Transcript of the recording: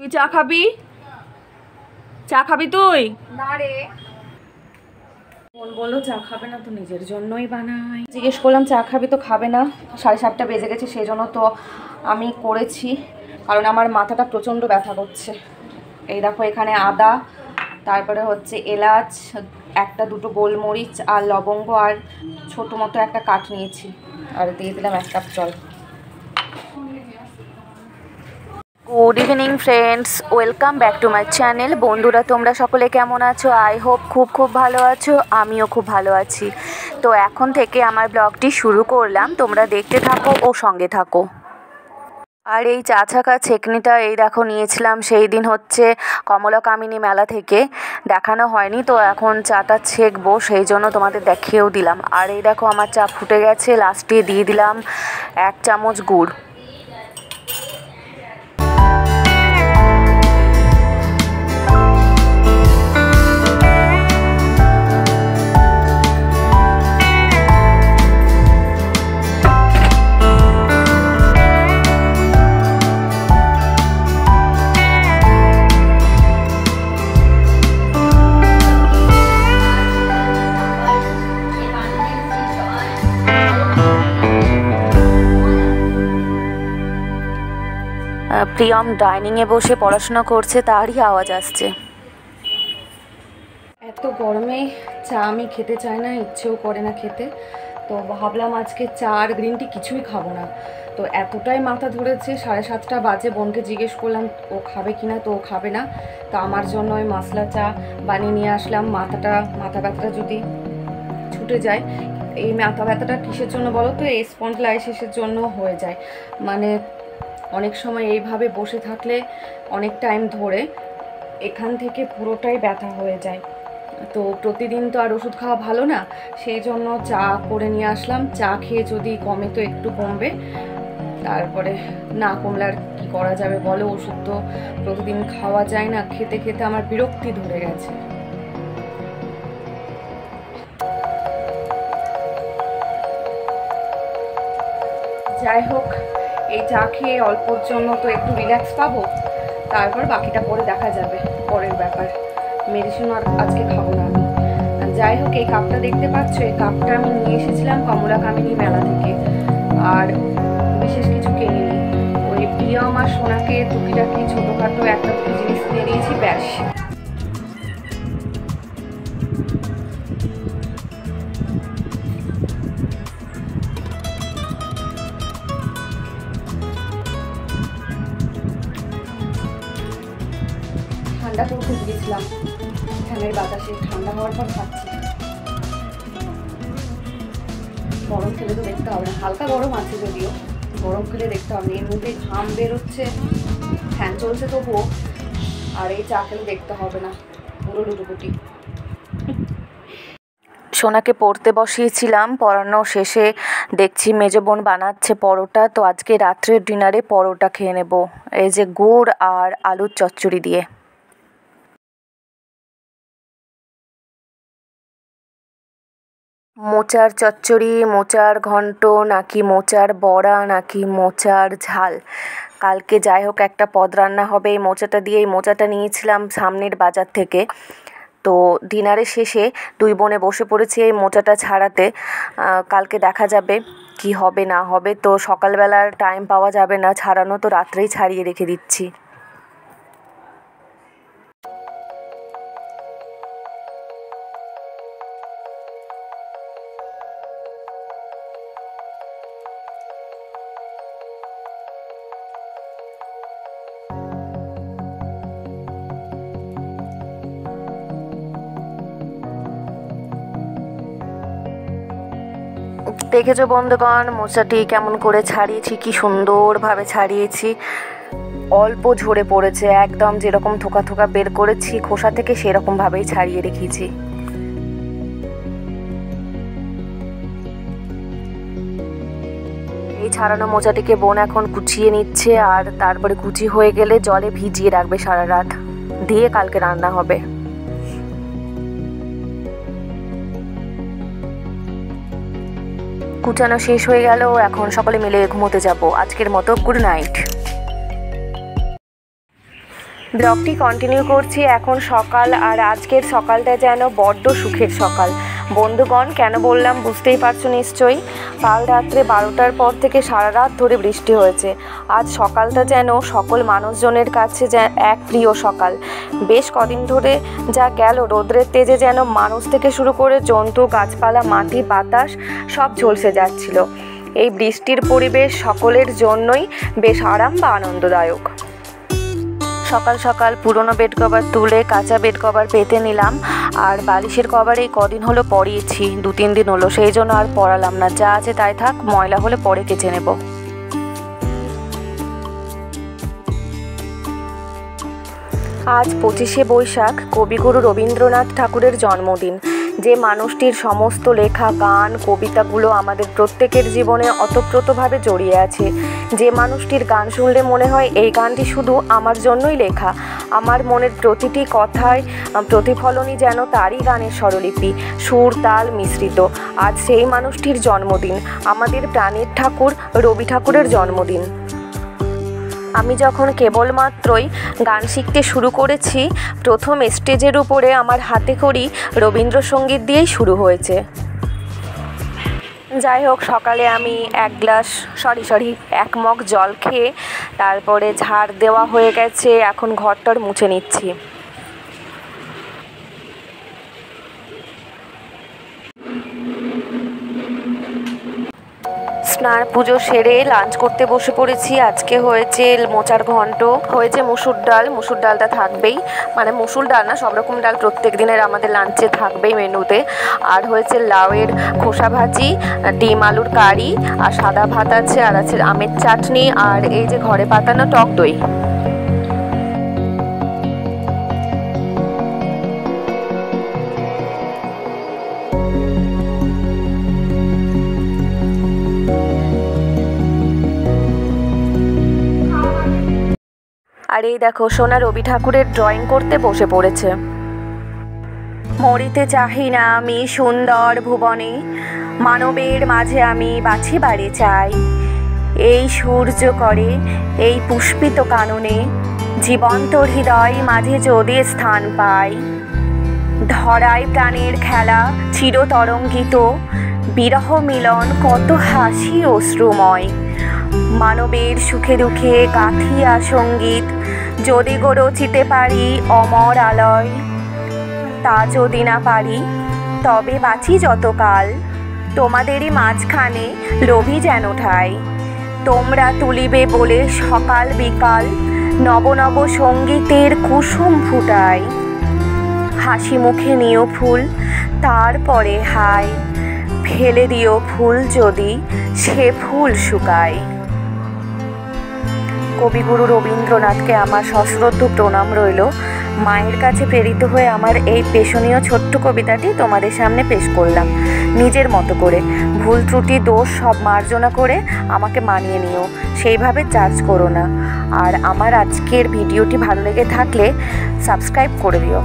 তুই চা খাবি? চা খাবি তুই? না রে, বোন বললো চা খাবে না, তো নিজের জন্যই বানাই। জিজ্ঞেস করলাম চা খাবি, তো খাবে না। 7:30 বেজে গেছে, সেই জন্য তো আমি করেছি, কারণ আমার মাথাটা প্রচণ্ড ব্যথা করছে। এই দেখো, এখানে আদা, তারপরে হচ্ছে এলাচ, একটা দুটো গোলমরিচ আর লবঙ্গ আর ছোটো মতো একটা কাঠ নিয়েছি, আর দিয়ে দিলাম 1 কাপ জল। Good evening friends, welcome back to my channel. বন্ধুরা, তোমরা সকলে কেমন আছো? আই হোপ খুব ভালো আছো। আমিও খুব ভালো আছি। তো এখন থেকে আমার ব্লগটি শুরু করলাম, তোমরা দেখতে থাকো ও সঙ্গে থাকো। আর এই চা ছাকা ছেঁকনিটা এই দেখো নিয়েছিলাম সেই দিন হচ্ছে কমলা কামিনী মেলা থেকে, দেখানো হয়নি, তো এখন চাটা ছেঁকবো, সেই জন্য তোমাদের দেখিয়েও দিলাম। আর এই দেখো আমার চা ফুটে গেছে, লাস্টে দিয়ে দিলাম 1 চামচ গুড়। প্রিয়ম ডাইনিংয়ে বসে পড়াশোনা করছে, তারই আওয়াজ আসছে। এত গরমে চা আমি খেতে চাই না, ইচ্ছেও করে না খেতে, তো ভাবলাম আজকে চা আর গ্রিন টি কিছুই খাবো না। তো এতটাই মাথা ধরেছে, 7:30 বাজে, বোনকে জিজ্ঞেস করলাম ও খাবে কিনা, তো ও খাবে না। তো আমার জন্য ওই মশলা চা বানিয়ে নিয়ে আসলাম। মাথা ব্যথাটা যদি ছুটে যায়, এই মাথা ব্যথাটা কিসের জন্য বলো তো? এই স্পন্ডলাইসিসের জন্য হয়ে যায়। মানে অনেক সময় এইভাবে বসে থাকলে অনেক টাইম ধরে এখান থেকে পুরোটাই ব্যথা হয়ে যায়। তো প্রতিদিন তো আর ওষুধ খাওয়া ভালো না, সেই জন্য চা করে নিয়ে আসলাম। চা খেয়ে যদি কমে তো একটু কমবে, তারপরে না কমলে আর কী করা যাবে বলো? ওষুধ তো প্রতিদিন খাওয়া যায় না, খেতে খেতে আমার বিরক্তি ধরে গেছে। যাই হোক, এই চা খেয়ে অল্পর জন্য তো একটু রিল্যাক্স পাবো, তারপর বাকিটা পরে দেখা যাবে, পরের ব্যাপার। মেডিসিন আর আজকে খাবো না আমি। যাই হোক, এই কাপটা দেখতে পাচ্ছ, এই কাপটা আমি নিয়ে এসেছিলাম কমলা কামিনী মেলা থেকে, আর বিশেষ কিছু কিনিনি। ওই প্রিয়ম আর সোনাকে টুকিটাকি ছোটোখাটো একটা দুটো জিনিস কিনে দিয়েছি, ব্যাস। ঠান্ডা করতে দিয়েছিলাম ফ্যানের বাতাসে, ঠান্ডা হওয়ার পর খাচ্ছি। গরম খেলে তো দেখতে হবে না, হালকা গরম আছে যদিও, গরম খেলে দেখতে হবে না। এর মধ্যে ঘাম বেরোচ্ছে, ফ্যান চলছে তবুও, আর এই চা খেলে দেখতে হবে না, পুরো লুটুপুটি। সোনাকে পড়তে বসিয়েছিলাম, পড়ানো শেষে দেখছি মেজো বোন বানাচ্ছে পরোটা, তো আজকে রাত্রের ডিনারে পরোটা খেয়ে নেব, এই যে গুড় আর আলুর চচ্চড়ি দিয়ে। মোচার চচ্চড়ি, মোচার ঘন্ট, নাকি মোচার বড়া, নাকি মোচার ঝাল, কালকে যাই হোক একটা পদ রান্না হবে এই মোচাটা দিয়ে। এই মোচাটা নিয়েছিলাম সামনের বাজার থেকে। তো ডিনারের শেষে 2 বোনে বসে পড়েছি এই মোচাটা ছাড়াতে। কালকে দেখা যাবে কি হবে না হবে, তো সকালবেলার টাইম পাওয়া যাবে না ছাড়ানো, তো রাত্রেই ছাড়িয়ে রেখে দিচ্ছি। দেখেছো বন্ধুগণ, মোচাটি কেমন করে ছাড়িয়েছি, কি সুন্দরভাবে ছাড়িয়েছি। অল্প ঝরে পড়েছে, একদম যেরকম থোকা থোকা বের করেছি খোসা থেকে সেরকমভাবেই ছাড়িয়ে রেখেছি। এই ছাড়ানো মোচাটিকে বোন এখন কুচিয়ে নিচ্ছে, আর তারপরে কুচি হয়ে গেলে জলে ভিজিয়ে রাখবে সারা রাত, দিয়ে কালকে রান্না হবে। কুচানো শেষ হয়ে গেল, এখন সকলে মিলে ঘুমোতে যাব। আজকের মতো গুড নাইট। ব্লগটি কন্টিনিউ করছি। এখন সকাল, আর আজকের সকালটা যেন বড্ড সুখের সকাল। বন্ধুগণ, কেন বললাম বুঝতেই পারছো নিশ্চয়ই। কাল রাত্রে 12টার পর থেকে সারা রাত ধরে বৃষ্টি হয়েছে। আজ সকালটা যেন সকল মানুষজনের কাছে এক প্রিয় সকাল। বেশ কদিন ধরে যা গেল রোদ্রের তেজে যেন মানুষ থেকে শুরু করে জন্তু, গাছপালা, মাটি, বাতাস সব ঝলসে যাচ্ছিল। এই বৃষ্টির পরিবেশ সকলের জন্যই বেশ আরাম বা আনন্দদায়ক। সকাল সকাল পুরনো বেড কভার তুলে কাঁচা বেড কভার পেতে নিলাম। আর বালিশের কভার এই কদিন হলো পরিয়েছি, 2-3 দিন হলো, সেই জন্য আর পরালাম না। যা আছে তাই থাক, ময়লা হলে পরে কেচে নেব। আজ 25শে বৈশাখ, কবিগুরু রবীন্দ্রনাথ ঠাকুরের জন্মদিন। যে মানুষটির সমস্ত লেখা গান, কবিতাগুলো আমাদের প্রত্যেকের জীবনে ওতপ্রোতভাবে জড়িয়ে আছে। যে মানুষটির গান শুনলে মনে হয় এই গানটি শুধু আমার জন্যই লেখা। আমার মনের প্রতিটি কথায় প্রতিফলনই যেন তারই গানের স্বরলিপি, সুর তাল মিশ্রিত। আজ সেই মানুষটির জন্মদিন, আমাদের প্রাণের ঠাকুর রবি ঠাকুরের জন্মদিন। আমি যখন কেবলমাত্রই গান শিখতে শুরু করেছি, প্রথম স্টেজের উপরে আমার হাতে খড়ি রবীন্দ্রসঙ্গীত দিয়েই শুরু হয়েছে। যাই হোক, সকালে আমি এক মগ জল খেয়ে তারপরে ঝাড় দেওয়া হয়ে গেছে। এখন ঘরটার মুছে নিচ্ছি। স্নান পুজো সেরে লাঞ্চ করতে বসে পড়েছি। আজকে হয়েছে মোচার ঘন্ট, হয়েছে মুসুর ডাল। মুসুর ডালটা থাকবেই, মানে মুসুর ডাল না, সব রকম ডাল প্রত্যেক দিনের আমাদের লাঞ্চে থাকবেই মেনুতে। আর হয়েছে লাউয়ের খোসা ভাজি, ডিম আলুর কারি, আর সাদা ভাত আছে, আর আছে আমের চাটনি, আর এই যে ঘরে পাতানো টক দই। আর এই দেখো, সোনা রবি ঠাকুরের ড্রয়িং করতে বসে পড়েছে। মরিতে চাহি না আমি সুন্দর ভুবনে, মানবের মাঝে আমি বাছি বাড়ি চাই। এই সূর্য করে এই পুষ্পিত কাননে, জীবন্ত হৃদয় মাঝে যদি স্থান পাই। ধরায় প্রাণের খেলা চিরতরঙ্গিত, বিরহ মিলন কত হাসি অশ্রুময়। মানবের সুখে দুঃখে গাথিয়া সঙ্গীত, যদি গো রচিতে পারি অমর আলয়। তা যদি না পারি তবে বাঁচি যতকাল, তোমাদেরই মাঝখানে লোভী যেন ঠাই। তোমরা তুলিবে বলে সকাল বিকাল, নব নব সঙ্গীতের কুসুম ফুটাই। হাসি মুখে নিও ফুল তারপরে হাই, ফেলে দিও ফুল যদি সে ফুল শুকায়। কবিগুরু রবীন্দ্রনাথকে আমার সশ্রদ্ধ প্রণাম রইল। মায়ের কাছে প্রেরিত হয়ে আমার এই পেশনীয় ছোট্ট কবিতাটি তোমাদের সামনে পেশ করলাম নিজের মতো করে। ভুল ত্রুটি দোষ সব মার্জনা করে আমাকে মানিয়ে নিও, সেইভাবে জাজ করো না। আর আমার আজকের ভিডিওটি ভালো লেগে থাকলে সাবস্ক্রাইব করে দিও।